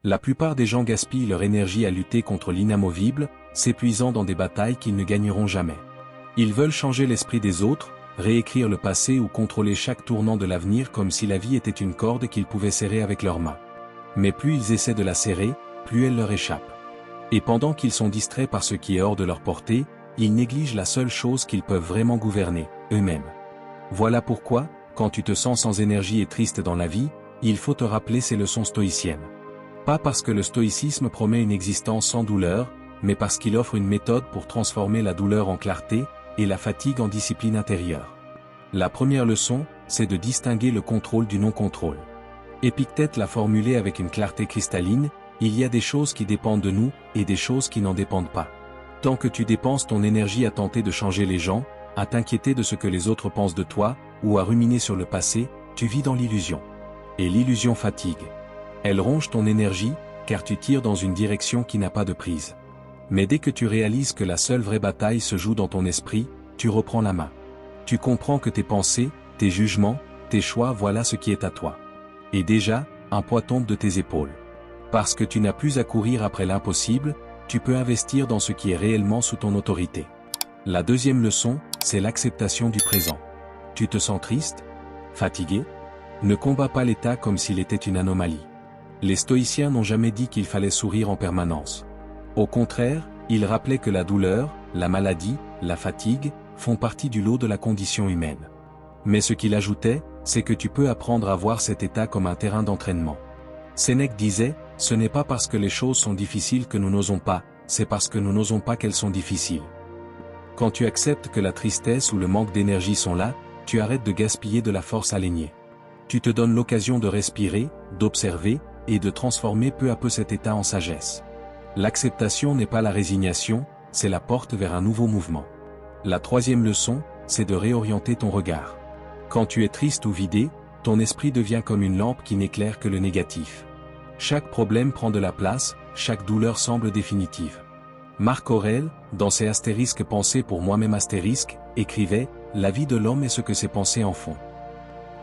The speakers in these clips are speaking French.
La plupart des gens gaspillent leur énergie à lutter contre l'inamovible, s'épuisant dans des batailles qu'ils ne gagneront jamais. Ils veulent changer l'esprit des autres, réécrire le passé ou contrôler chaque tournant de l'avenir comme si la vie était une corde qu'ils pouvaient serrer avec leurs mains. Mais plus ils essaient de la serrer, plus elle leur échappe. Et pendant qu'ils sont distraits par ce qui est hors de leur portée, ils négligent la seule chose qu'ils peuvent vraiment gouverner, eux-mêmes. Voilà pourquoi, quand tu te sens sans énergie et triste dans la vie, il faut te rappeler ces leçons stoïciennes. Pas parce que le stoïcisme promet une existence sans douleur, mais parce qu'il offre une méthode pour transformer la douleur en clarté, et la fatigue en discipline intérieure. La première leçon, c'est de distinguer le contrôle du non-contrôle. Épictète l'a formulé avec une clarté cristalline, il y a des choses qui dépendent de nous, et des choses qui n'en dépendent pas. Tant que tu dépenses ton énergie à tenter de changer les gens, à t'inquiéter de ce que les autres pensent de toi, ou à ruminer sur le passé, tu vis dans l'illusion. Et l'illusion fatigue. Elle ronge ton énergie, car tu tires dans une direction qui n'a pas de prise. Mais dès que tu réalises que la seule vraie bataille se joue dans ton esprit, tu reprends la main. Tu comprends que tes pensées, tes jugements, tes choix, voilà ce qui est à toi. Et déjà, un poids tombe de tes épaules. Parce que tu n'as plus à courir après l'impossible, tu peux investir dans ce qui est réellement sous ton autorité. La deuxième leçon, c'est l'acceptation du présent. Tu te sens triste? Fatigué? Ne combats pas l'état comme s'il était une anomalie. Les stoïciens n'ont jamais dit qu'il fallait sourire en permanence. Au contraire, ils rappelaient que la douleur, la maladie, la fatigue, font partie du lot de la condition humaine. Mais ce qu'il ajoutait, c'est que tu peux apprendre à voir cet état comme un terrain d'entraînement. Sénèque disait, ce n'est pas parce que les choses sont difficiles que nous n'osons pas, c'est parce que nous n'osons pas qu'elles sont difficiles. Quand tu acceptes que la tristesse ou le manque d'énergie sont là, tu arrêtes de gaspiller de la force alignée. Tu te donnes l'occasion de respirer, d'observer, et de transformer peu à peu cet état en sagesse. L'acceptation n'est pas la résignation, c'est la porte vers un nouveau mouvement. La troisième leçon, c'est de réorienter ton regard. Quand tu es triste ou vidé, ton esprit devient comme une lampe qui n'éclaire que le négatif. Chaque problème prend de la place, chaque douleur semble définitive. Marc Aurèle, dans ses astérisques pensées pour moi-même astérisque, écrivait « La vie de l'homme est ce que ses pensées en font ».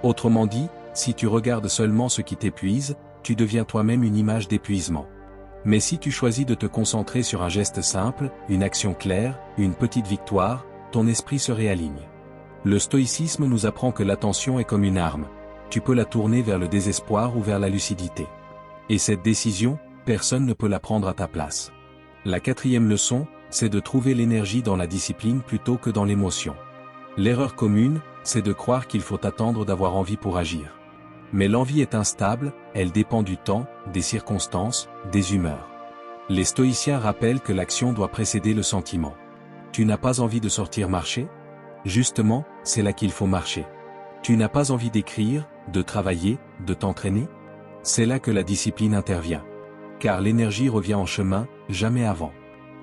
Autrement dit, si tu regardes seulement ce qui t'épuise, tu deviens toi-même une image d'épuisement. Mais si tu choisis de te concentrer sur un geste simple, une action claire, une petite victoire, ton esprit se réaligne. Le stoïcisme nous apprend que l'attention est comme une arme. Tu peux la tourner vers le désespoir ou vers la lucidité. Et cette décision, personne ne peut la prendre à ta place. La quatrième leçon, c'est de trouver l'énergie dans la discipline plutôt que dans l'émotion. L'erreur commune, c'est de croire qu'il faut attendre d'avoir envie pour agir. Mais l'envie est instable, elle dépend du temps, des circonstances, des humeurs. Les stoïciens rappellent que l'action doit précéder le sentiment. Tu n'as pas envie de sortir marcher? Justement, c'est là qu'il faut marcher. Tu n'as pas envie d'écrire, de travailler, de t'entraîner? C'est là que la discipline intervient. Car l'énergie revient en chemin, jamais avant.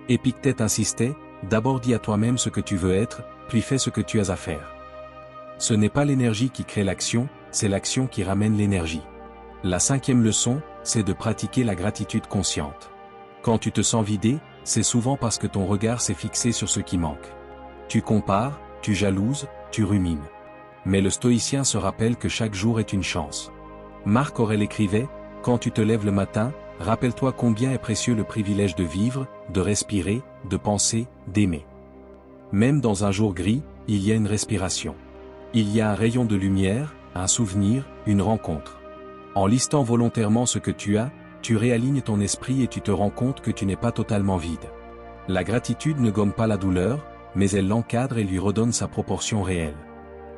Épictète insistait, d'abord dis à toi-même ce que tu veux être, puis fais ce que tu as à faire. Ce n'est pas l'énergie qui crée l'action, c'est l'action qui ramène l'énergie. La cinquième leçon, c'est de pratiquer la gratitude consciente. Quand tu te sens vidé, c'est souvent parce que ton regard s'est fixé sur ce qui manque. Tu compares, tu jalouses, tu rumines. Mais le stoïcien se rappelle que chaque jour est une chance. Marc Aurèle écrivait, « Quand tu te lèves le matin, rappelle-toi combien est précieux le privilège de vivre, de respirer, de penser, d'aimer. Même dans un jour gris, il y a une respiration. Il y a un rayon de lumière, un souvenir, une rencontre. En listant volontairement ce que tu as, tu réalignes ton esprit et tu te rends compte que tu n'es pas totalement vide. La gratitude ne gomme pas la douleur, mais elle l'encadre et lui redonne sa proportion réelle.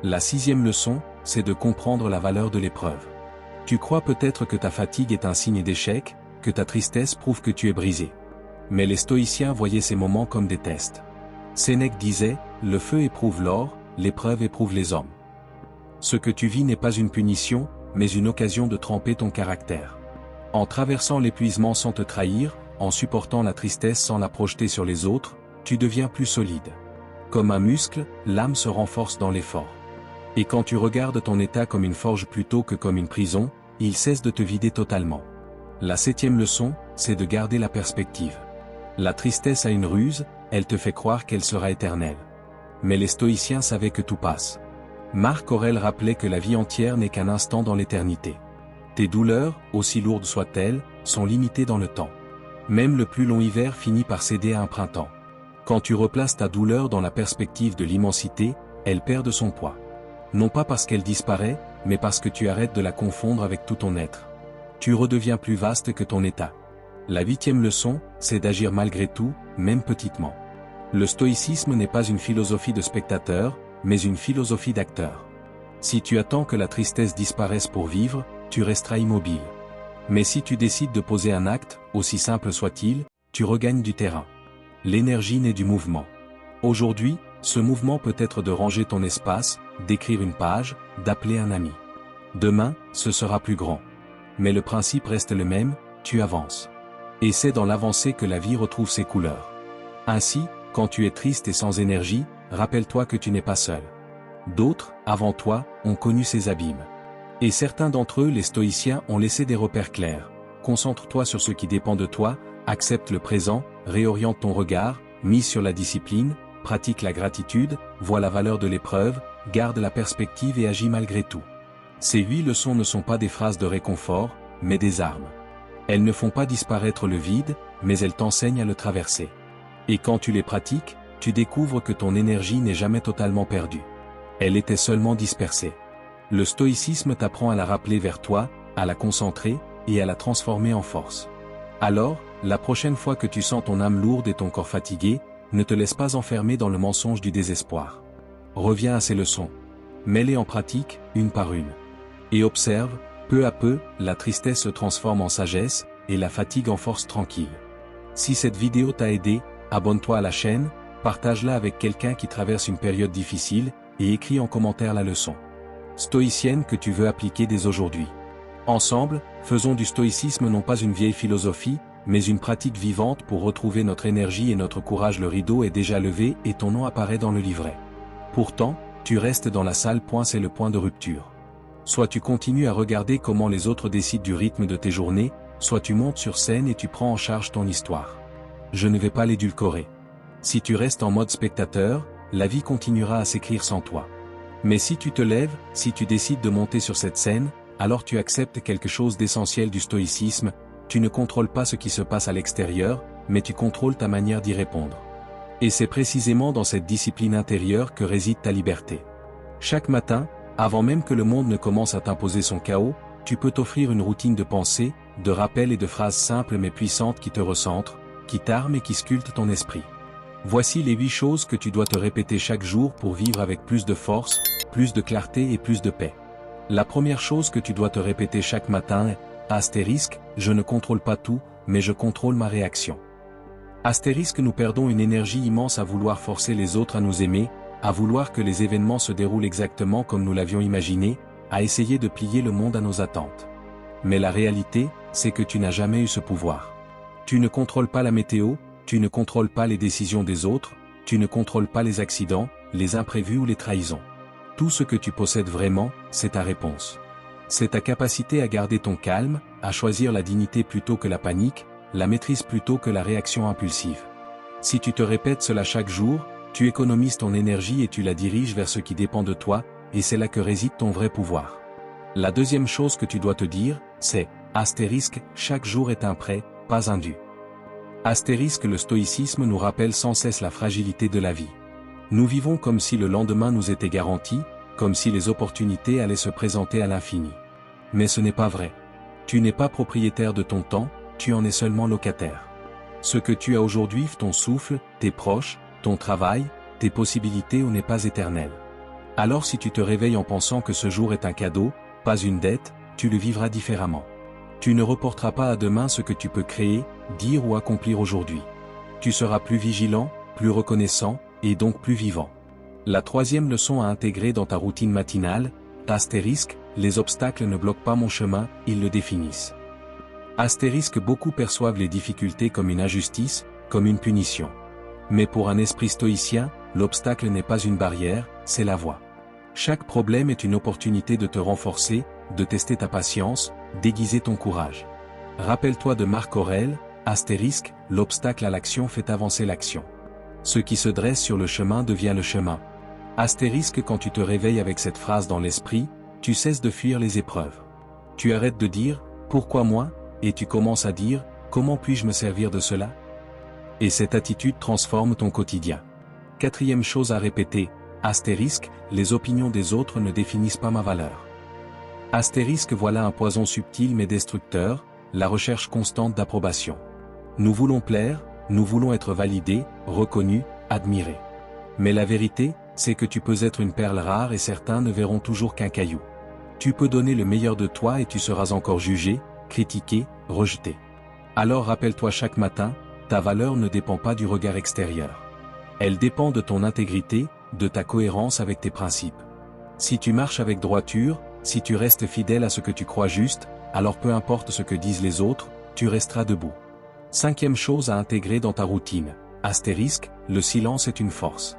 La sixième leçon, c'est de comprendre la valeur de l'épreuve. Tu crois peut-être que ta fatigue est un signe d'échec, que ta tristesse prouve que tu es brisé. Mais les stoïciens voyaient ces moments comme des tests. Sénèque disait, « Le feu éprouve l'or, l'épreuve éprouve les hommes. » Ce que tu vis n'est pas une punition, mais une occasion de tremper ton caractère. En traversant l'épuisement sans te trahir, en supportant la tristesse sans la projeter sur les autres, tu deviens plus solide. Comme un muscle, l'âme se renforce dans l'effort. Et quand tu regardes ton état comme une forge plutôt que comme une prison, il cesse de te vider totalement. La septième leçon, c'est de garder la perspective. La tristesse a une ruse, elle te fait croire qu'elle sera éternelle. Mais les stoïciens savaient que tout passe. Marc Aurèle rappelait que la vie entière n'est qu'un instant dans l'éternité. Tes douleurs, aussi lourdes soient-elles, sont limitées dans le temps. Même le plus long hiver finit par céder à un printemps. Quand tu replaces ta douleur dans la perspective de l'immensité, elle perd de son poids. Non pas parce qu'elle disparaît, mais parce que tu arrêtes de la confondre avec tout ton être. Tu redeviens plus vaste que ton état. La 8e leçon, c'est d'agir malgré tout, même petitement. Le stoïcisme n'est pas une philosophie de spectateur, mais une philosophie d'acteur. Si tu attends que la tristesse disparaisse pour vivre, tu resteras immobile. Mais si tu décides de poser un acte, aussi simple soit-il, tu regagnes du terrain. L'énergie naît du mouvement. Aujourd'hui, ce mouvement peut être de ranger ton espace, d'écrire une page, d'appeler un ami. Demain, ce sera plus grand. Mais le principe reste le même, tu avances. Et c'est dans l'avancée que la vie retrouve ses couleurs. Ainsi, quand tu es triste et sans énergie, rappelle-toi que tu n'es pas seul. D'autres, avant toi, ont connu ces abîmes. Et certains d'entre eux, les stoïciens, ont laissé des repères clairs. Concentre-toi sur ce qui dépend de toi, accepte le présent, réoriente ton regard, mise sur la discipline, pratique la gratitude, vois la valeur de l'épreuve, garde la perspective et agis malgré tout. Ces 8 leçons ne sont pas des phrases de réconfort, mais des armes. Elles ne font pas disparaître le vide, mais elles t'enseignent à le traverser. Et quand tu les pratiques, tu découvres que ton énergie n'est jamais totalement perdue. Elle était seulement dispersée. Le stoïcisme t'apprend à la rappeler vers toi, à la concentrer, et à la transformer en force. Alors, la prochaine fois que tu sens ton âme lourde et ton corps fatigué, ne te laisse pas enfermer dans le mensonge du désespoir. Reviens à ces leçons. Mets-les en pratique, une par une. Et observe, peu à peu, la tristesse se transforme en sagesse, et la fatigue en force tranquille. Si cette vidéo t'a aidé, abonne-toi à la chaîne, partage-la avec quelqu'un qui traverse une période difficile, et écris en commentaire la leçon stoïcienne que tu veux appliquer dès aujourd'hui. Ensemble, faisons du stoïcisme non pas une vieille philosophie, mais une pratique vivante pour retrouver notre énergie et notre courage. Le rideau est déjà levé et ton nom apparaît dans le livret. Pourtant, tu restes dans la salle. C'est le point de rupture. Soit tu continues à regarder comment les autres décident du rythme de tes journées, soit tu montes sur scène et tu prends en charge ton histoire. Je ne vais pas l'édulcorer. Si tu restes en mode spectateur, la vie continuera à s'écrire sans toi. Mais si tu te lèves, si tu décides de monter sur cette scène, alors tu acceptes quelque chose d'essentiel du stoïcisme. Tu ne contrôles pas ce qui se passe à l'extérieur, mais tu contrôles ta manière d'y répondre. Et c'est précisément dans cette discipline intérieure que réside ta liberté. Chaque matin, avant même que le monde ne commence à t'imposer son chaos, tu peux t'offrir une routine de pensée, de rappels et de phrases simples mais puissantes qui te recentrent, qui t'arment et qui sculptent ton esprit. Voici les 8 choses que tu dois te répéter chaque jour pour vivre avec plus de force, plus de clarté et plus de paix. La première chose que tu dois te répéter chaque matin est *, je ne contrôle pas tout, mais je contrôle ma réaction. *, nous perdons une énergie immense à vouloir forcer les autres à nous aimer, à vouloir que les événements se déroulent exactement comme nous l'avions imaginé, à essayer de plier le monde à nos attentes. Mais la réalité, c'est que tu n'as jamais eu ce pouvoir. Tu ne contrôles pas la météo, tu ne contrôles pas les décisions des autres, tu ne contrôles pas les accidents, les imprévus ou les trahisons. Tout ce que tu possèdes vraiment, c'est ta réponse. C'est ta capacité à garder ton calme, à choisir la dignité plutôt que la panique, la maîtrise plutôt que la réaction impulsive. Si tu te répètes cela chaque jour, tu économises ton énergie et tu la diriges vers ce qui dépend de toi, et c'est là que réside ton vrai pouvoir. La deuxième chose que tu dois te dire, c'est *, chaque jour est un prêt, pas un dû. *, le stoïcisme nous rappelle sans cesse la fragilité de la vie. Nous vivons comme si le lendemain nous était garanti, comme si les opportunités allaient se présenter à l'infini. Mais ce n'est pas vrai. Tu n'es pas propriétaire de ton temps, tu en es seulement locataire. Ce que tu as aujourd'hui, ton souffle, tes proches, ton travail, tes possibilités n'est pas éternel. Alors si tu te réveilles en pensant que ce jour est un cadeau, pas une dette, tu le vivras différemment. Tu ne reporteras pas à demain ce que tu peux créer, dire ou accomplir aujourd'hui. Tu seras plus vigilant, plus reconnaissant, et donc plus vivant. La troisième leçon à intégrer dans ta routine matinale, *, les obstacles ne bloquent pas mon chemin, ils le définissent. * beaucoup perçoivent les difficultés comme une injustice, comme une punition. Mais pour un esprit stoïcien, l'obstacle n'est pas une barrière, c'est la voie. Chaque problème est une opportunité de te renforcer, de tester ta patience, d'aiguiser ton courage. Rappelle-toi de Marc Aurèle, *, l'obstacle à l'action fait avancer l'action. Ce qui se dresse sur le chemin devient le chemin. * quand tu te réveilles avec cette phrase dans l'esprit, tu cesses de fuir les épreuves. Tu arrêtes de dire « Pourquoi moi ?» et tu commences à dire « Comment puis-je me servir de cela ?» Et cette attitude transforme ton quotidien. Quatrième chose à répéter, astérisque, les opinions des autres ne définissent pas ma valeur. Astérisque, voilà un poison subtil mais destructeur, la recherche constante d'approbation. Nous voulons plaire, nous voulons être validés, reconnus, admirés. Mais la vérité, c'est que tu peux être une perle rare et certains ne verront toujours qu'un caillou. Tu peux donner le meilleur de toi et tu seras encore jugé, critiqué, rejeté. Alors rappelle-toi chaque matin, ta valeur ne dépend pas du regard extérieur. Elle dépend de ton intégrité, de ta cohérence avec tes principes. Si tu marches avec droiture, si tu restes fidèle à ce que tu crois juste, alors peu importe ce que disent les autres, tu resteras debout. Cinquième chose à intégrer dans ta routine, astérisque, le silence est une force.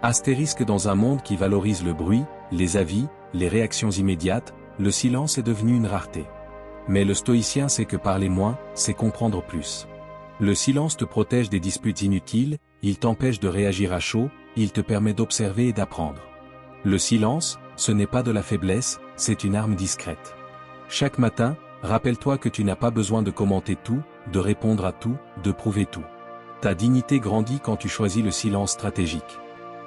Astérisque, dans un monde qui valorise le bruit, les avis, les réactions immédiates, le silence est devenu une rareté. Mais le stoïcien sait que parler moins, c'est comprendre plus. Le silence te protège des disputes inutiles, il t'empêche de réagir à chaud, il te permet d'observer et d'apprendre. Le silence, ce n'est pas de la faiblesse, c'est une arme discrète. Chaque matin, rappelle-toi que tu n'as pas besoin de commenter tout, de répondre à tout, de prouver tout. Ta dignité grandit quand tu choisis le silence stratégique.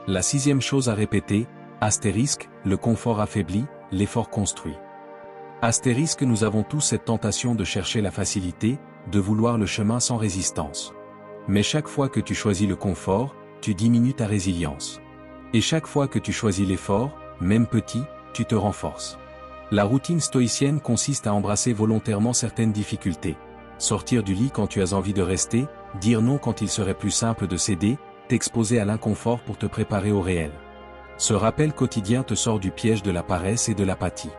La sixième chose à répéter, astérisque, le confort affaiblit, l'effort construit. Astérisque, nous avons tous cette tentation de chercher la facilité, de vouloir le chemin sans résistance. Mais chaque fois que tu choisis le confort, tu diminues ta résilience. Et chaque fois que tu choisis l'effort, même petit, tu te renforces. La routine stoïcienne consiste à embrasser volontairement certaines difficultés. Sortir du lit quand tu as envie de rester, dire non quand il serait plus simple de céder, t'exposer à l'inconfort pour te préparer au réel. Ce rappel quotidien te sort du piège de la paresse et de l'apathie.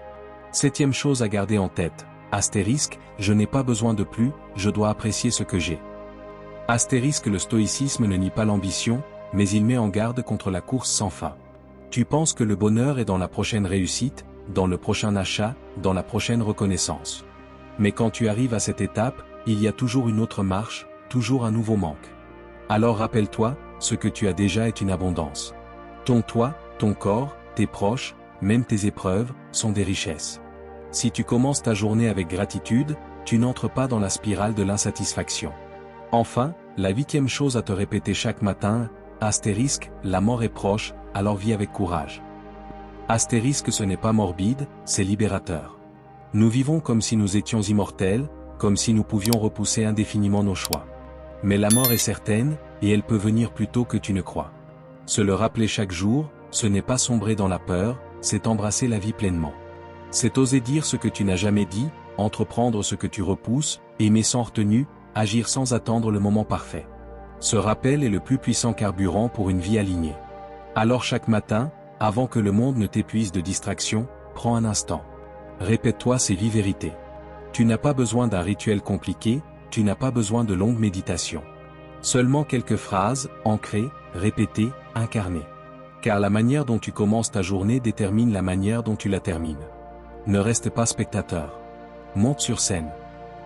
Septième chose à garder en tête, astérisque, je n'ai pas besoin de plus, je dois apprécier ce que j'ai. Astérisque, le stoïcisme ne nie pas l'ambition, mais il met en garde contre la course sans fin. Tu penses que le bonheur est dans la prochaine réussite, dans le prochain achat, dans la prochaine reconnaissance. Mais quand tu arrives à cette étape, il y a toujours une autre marche, toujours un nouveau manque. Alors rappelle-toi, ce que tu as déjà est une abondance. Ton toi, ton corps, tes proches, même tes épreuves, sont des richesses. Si tu commences ta journée avec gratitude, tu n'entres pas dans la spirale de l'insatisfaction. Enfin, la huitième chose à te répéter chaque matin, astérisque, la mort est proche, alors vis avec courage. Astérisque, ce n'est pas morbide, c'est libérateur. Nous vivons comme si nous étions immortels, comme si nous pouvions repousser indéfiniment nos choix. Mais la mort est certaine, et elle peut venir plus tôt que tu ne crois. Se le rappeler chaque jour, ce n'est pas sombrer dans la peur, c'est embrasser la vie pleinement. C'est oser dire ce que tu n'as jamais dit, entreprendre ce que tu repousses, aimer sans retenue, agir sans attendre le moment parfait. Ce rappel est le plus puissant carburant pour une vie alignée. Alors chaque matin, avant que le monde ne t'épuise de distractions, prends un instant. Répète-toi ces 8 vérités. Tu n'as pas besoin d'un rituel compliqué, tu n'as pas besoin de longues méditations. Seulement quelques phrases, ancrées, répétées, incarnées. Car la manière dont tu commences ta journée détermine la manière dont tu la termines. Ne reste pas spectateur. Monte sur scène.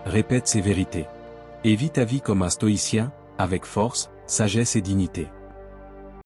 Répète ces vérités. Et vis ta vie comme un stoïcien, avec force, sagesse et dignité.